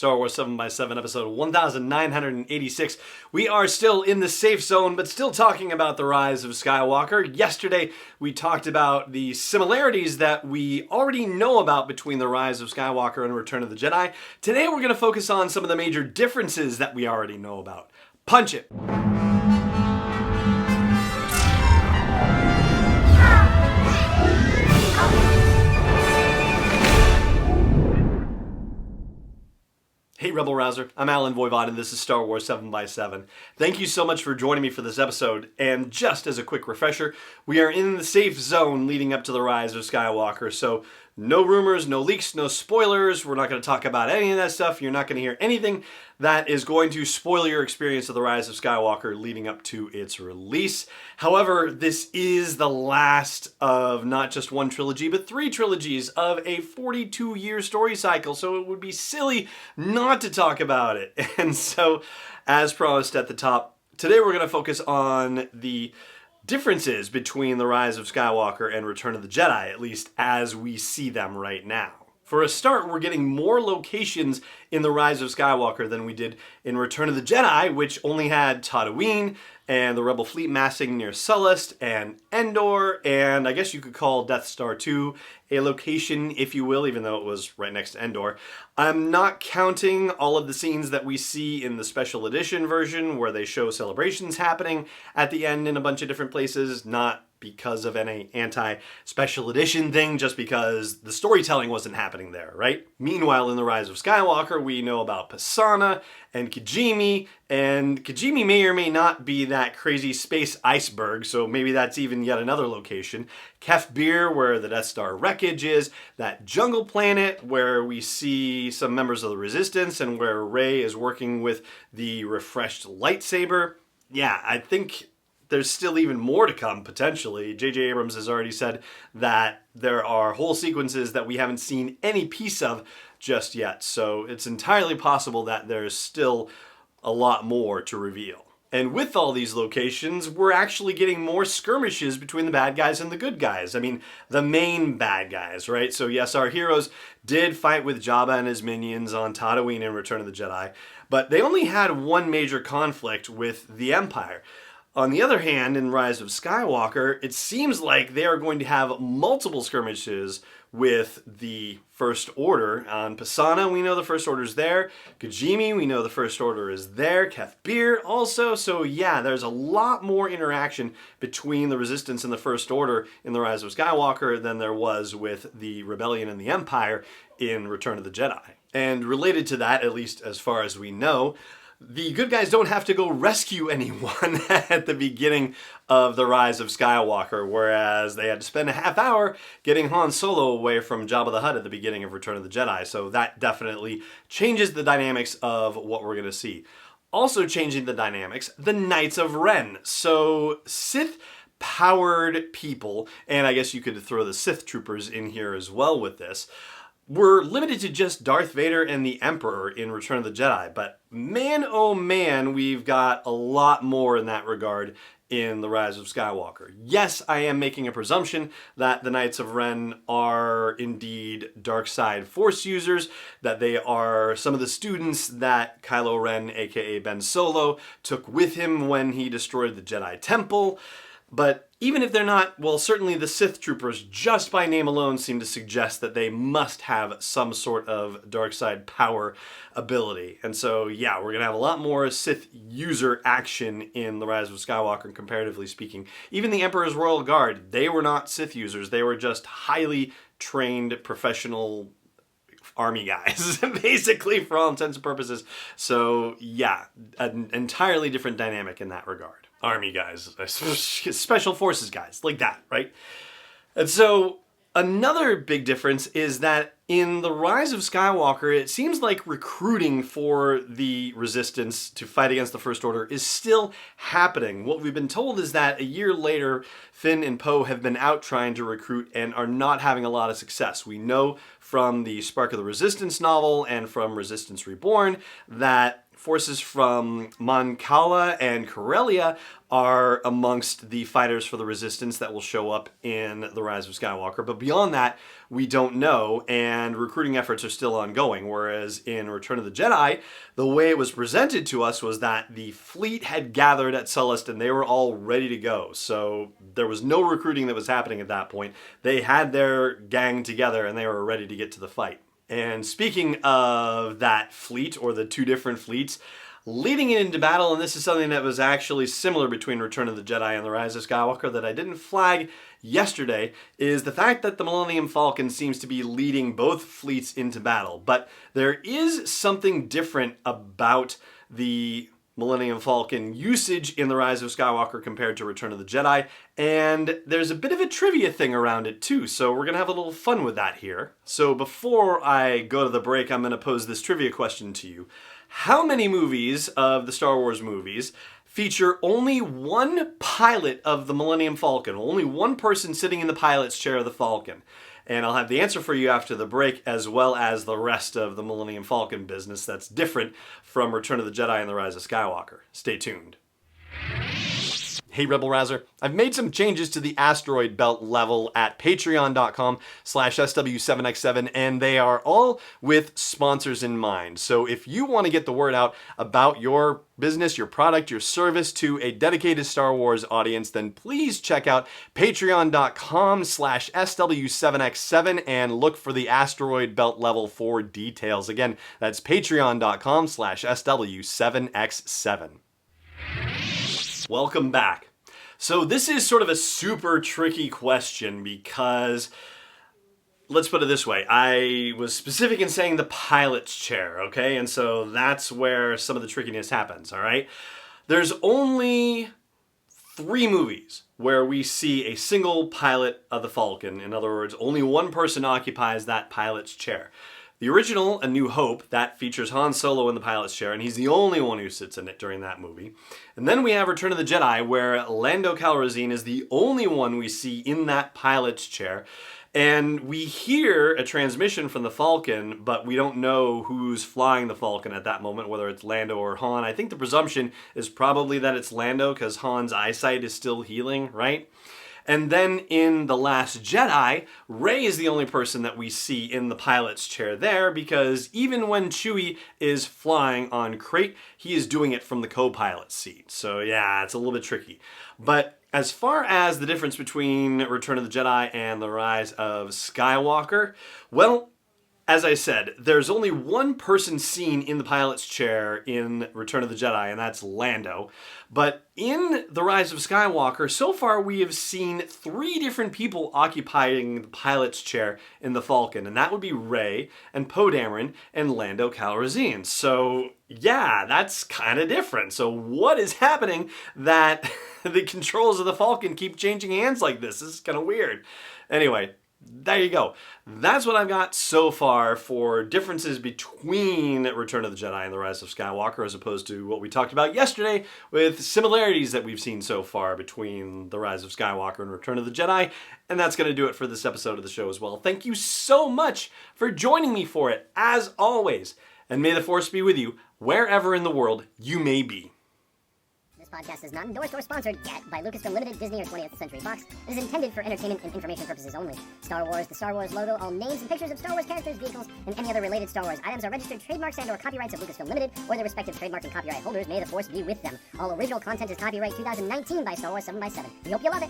Star Wars 7x7, episode 1986. We are still in the safe zone, but still talking about the Rise of Skywalker. Yesterday, we talked about the similarities that we already know about between the Rise of Skywalker and Return of the Jedi. Today, we're going to focus on some of the major differences that we already know about. Punch it! Hey Rebel Rouser, I'm Alan Voivod and this is Star Wars 7x7. Thank you so much for joining me for this episode, and just as a quick refresher, we are in the safe zone leading up to the Rise of Skywalker, so no rumors, no leaks, no spoilers. We're not going to talk about any of that stuff. You're not going to hear anything that is going to spoil your experience of the Rise of Skywalker leading up to its release. However, this is the last of not just one trilogy, but 3 trilogies of a 42-year story cycle, so it would be silly not to talk about it. And so, as promised at the top, today we're going to focus on the differences between the Rise of Skywalker and Return of the Jedi, at least as we see them right now. For a start, we're getting more locations in the Rise of Skywalker than we did in Return of the Jedi, which only had Tatooine and the Rebel fleet massing near Sullust and Endor, and I guess you could call Death Star 2 a location, if you will, even though it was right next to Endor. I'm not counting all of the scenes that we see in the special edition version where they show celebrations happening at the end in a bunch of different places, not because of any anti-special edition thing, just because the storytelling wasn't happening there, right? Meanwhile, in the Rise of Skywalker, we know about Pasaana and Kijimi, and Kijimi may or may not be that crazy space iceberg, so maybe that's even yet another location. Kef Bir, where the Death Star wreckage is, that jungle planet where we see some members of the Resistance and where Rey is working with the refreshed lightsaber. Yeah, I think there's still even more to come, potentially. J.J. Abrams has already said that there are whole sequences that we haven't seen any piece of just yet, so it's entirely possible that there's still a lot more to reveal. And with all these locations, we're actually getting more skirmishes between the bad guys and the good guys. I mean, the main bad guys, right? So yes, our heroes did fight with Jabba and his minions on Tatooine in Return of the Jedi, but they only had one major conflict with the Empire. On the other hand, in Rise of Skywalker, it seems like they are going to have multiple skirmishes with the First Order. On Pasaana, we know the First Order's there. Kijimi, we know the First Order is there. Kef Bir also. So yeah, there's a lot more interaction between the Resistance and the First Order in the Rise of Skywalker than there was with the Rebellion and the Empire in Return of the Jedi. And related to that, at least as far as we know, the good guys don't have to go rescue anyone at the beginning of the Rise of Skywalker, whereas they had to spend a half hour getting Han Solo away from Jabba the Hutt at the beginning of Return of the Jedi. So that definitely changes the dynamics of what we're going to see. Also changing the dynamics, the Knights of Ren. So Sith-powered people, and I guess you could throw the Sith troopers in here as well with this, we're limited to just Darth Vader and the Emperor in Return of the Jedi, but man oh man, we've got a lot more in that regard in the Rise of Skywalker. Yes, I am making a presumption that the Knights of Ren are indeed dark side Force users, that they are some of the students that Kylo Ren, aka Ben Solo, took with him when he destroyed the Jedi Temple. But even if they're not, well, certainly the Sith troopers, just by name alone, seem to suggest that they must have some sort of dark side power ability. And so, yeah, we're going to have a lot more Sith user action in The Rise of Skywalker, comparatively speaking. Even the Emperor's Royal Guard, they were not Sith users. They were just highly trained professional army guys, basically, for all intents and purposes. So, yeah, an entirely different dynamic in that regard. Army guys, special forces guys, like that, right? And so another big difference is that in the Rise of Skywalker, it seems like recruiting for the Resistance to fight against the First Order is still happening. What we've been told is that a year later, Finn and Poe have been out trying to recruit and are not having a lot of success. We know from the Spark of the Resistance novel and from Resistance Reborn that forces from Mon Cala and Corellia are amongst the fighters for the Resistance that will show up in The Rise of Skywalker. But beyond that, we don't know, and recruiting efforts are still ongoing. Whereas in Return of the Jedi, the way it was presented to us was that the fleet had gathered at Sullust and they were all ready to go. So there was no recruiting that was happening at that point. They had their gang together and they were ready to get to the fight. And speaking of that fleet, or the two different fleets, leading it into battle, and this is something that was actually similar between Return of the Jedi and the Rise of Skywalker that I didn't flag yesterday, is the fact that the Millennium Falcon seems to be leading both fleets into battle. But there is something different about the Millennium Falcon usage in The Rise of Skywalker compared to Return of the Jedi, and there's a bit of a trivia thing around it too, so we're going to have a little fun with that here. So before I go to the break, I'm going to pose this trivia question to you. How many movies of the Star Wars movies feature only one pilot of the Millennium Falcon, only one person sitting in the pilot's chair of the Falcon? And I'll have the answer for you after the break, as well as the rest of the Millennium Falcon business that's different from Return of the Jedi and the Rise of Skywalker. Stay tuned. Hey Rebel Rouser, I've made some changes to the asteroid belt level at patreon.com/SW7X7, and they are all with sponsors in mind. So if you want to get the word out about your business, your product, your service to a dedicated Star Wars audience, then please check out patreon.com/SW7X7 and look for the asteroid belt level for details. Again, that's patreon.com/SW7X7. Welcome back. So this is sort of a super tricky question because, let's put it this way, I was specific in saying the pilot's chair, okay? And so that's where some of the trickiness happens, all right? There's only 3 movies where we see a single pilot of the Falcon. In other words, only one person occupies that pilot's chair. The original, A New Hope, that features Han Solo in the pilot's chair, and he's the only one who sits in it during that movie. And then we have Return of the Jedi, where Lando Calrissian is the only one we see in that pilot's chair. And we hear a transmission from the Falcon, but we don't know who's flying the Falcon at that moment, whether it's Lando or Han. I think the presumption is probably that it's Lando, because Han's eyesight is still healing, right? And then in The Last Jedi, Rey is the only person that we see in the pilot's chair there, because even when Chewie is flying on Crate, he is doing it from the co-pilot seat. So yeah, it's a little bit tricky. But as far as the difference between Return of the Jedi and The Rise of Skywalker, well, as I said, there's only one person seen in the pilot's chair in Return of the Jedi, and that's Lando. But in The Rise of Skywalker, so far we have seen 3 different people occupying the pilot's chair in the Falcon, and that would be Rey and Poe Dameron and Lando Calrissian. So yeah, that's kind of different. So what is happening that the controls of the Falcon keep changing hands like this? This is kind of weird. Anyway, there you go. That's what I've got so far for differences between Return of the Jedi and The Rise of Skywalker, as opposed to what we talked about yesterday with similarities that we've seen so far between The Rise of Skywalker and Return of the Jedi. And that's going to do it for this episode of the show as well. Thank you so much for joining me for it, as always. And may the Force be with you wherever in the world you may be. This podcast is not endorsed or sponsored yet by Lucasfilm Limited, Disney, or 20th Century Fox. It is intended for entertainment and information purposes only. Star Wars, the Star Wars logo, all names and pictures of Star Wars characters, vehicles, and any other related Star Wars items are registered trademarks and/or copyrights of Lucasfilm Limited or their respective trademark and copyright holders. May the Force be with them. All original content is copyright 2019 by Star Wars 7x7. We hope you love it.